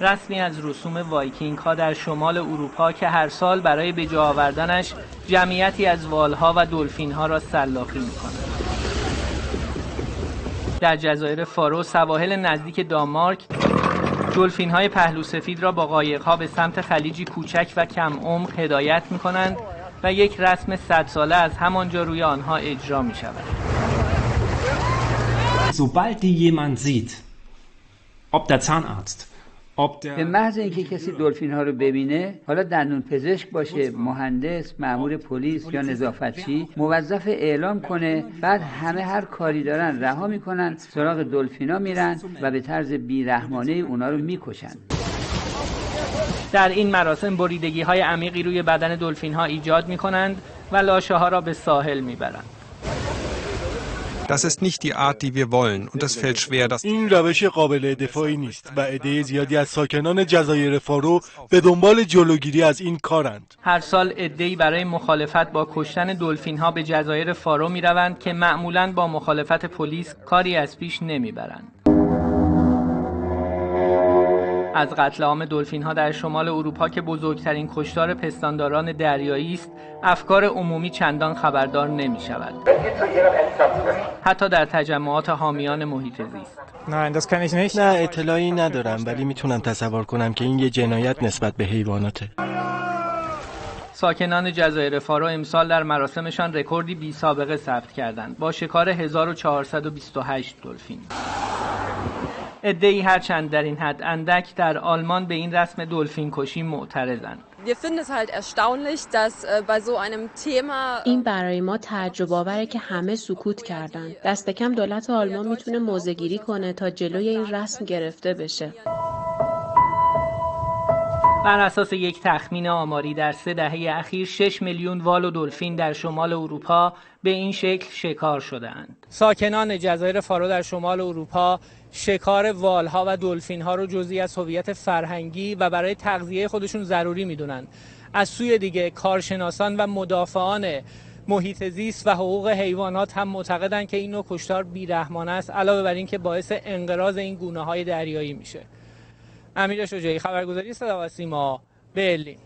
رسمی از رسوم وایکینگ ها در شمال اروپا که هر سال برای به جا آوردنش جمعیتی از والها و دلفین ها را سلاخی می‌کنند. در جزایر فارو، سواحل نزدیک دانمارک، دلفین های پهلو سفید را با قایق ها به سمت خلیجی کوچک و کم عمق هدایت می‌کنند و یک رسم 100 ساله از همانجا روی آنها اجرا می‌شود. Sobald die jemand sieht, ob der Zahnarzt, به محض اینکه کسی دلفین ها رو ببینه، حالا دندون پزشک باشه، مهندس، مأمور پلیس یا نظافتچی، موظف اعلام کنه، بعد همه هر کاری دارن رها میکنن، سراغ دلفینا میرن و به طرز بیرحمانه اونا رو میکشن. در این مراسم بریدگی های عمیقی روی بدن دلفین ها ایجاد میکنند و لاشه ها را به ساحل میبرند. Das ist nicht die Art, die wir wollen und es fällt schwer, dass این روش قابل دفاعی نیست و عده زیادی از ساکنان جزایر فارو به دنبال جلوگیری از این کارند. هر سال عده‌ای برای مخالفت با کشتن دلفین ها به جزایر فارو میروند که معمولاً با مخالفت پلیس کاری از پیش نمیبرند. از قتل عام دلفین ها در شمال اروپا که بزرگترین کشتار پستانداران دریایی است، افکار عمومی چندان خبردار نمی شود. حتی در تجمعات حامیان محیط زیست. نه اطلاعی ندارم، ولی میتونم تصور کنم که این یه جنایت نسبت به حیواناته. ساکنان جزایر فارو امسال در مراسمشان رکوردی بی سابقه ثبت کردند با شکار 1428 دلفین. عده‌ای هرچند در این حد اندک در آلمان به این رسم دلفین کشی معترضند. این برای ما تعجب آوره که همه سکوت کردن. دست کم دولت آلمان میتونه موضع‌گیری کنه تا جلوی این رسم گرفته بشه. بر اساس یک تخمین آماری در 3 دهه اخیر 6 میلیون وال و دلفین در شمال اروپا به این شکل شکار شده‌اند. ساکنان جزایر فارو در شمال اروپا شکار والها و دلفین‌ها رو جزئی از هویت فرهنگی و برای تغذیه خودشون ضروری می‌دونن. از سوی دیگه کارشناسان و مدافعان محیط زیست و حقوق حیوانات هم معتقدند که این نوع کشتار بی‌رحمانه است، علاوه بر این که باعث انقراض این گونه‌های دریایی میشه. امیر شجاعی، خبرگزاری صدا و سیما، برلین.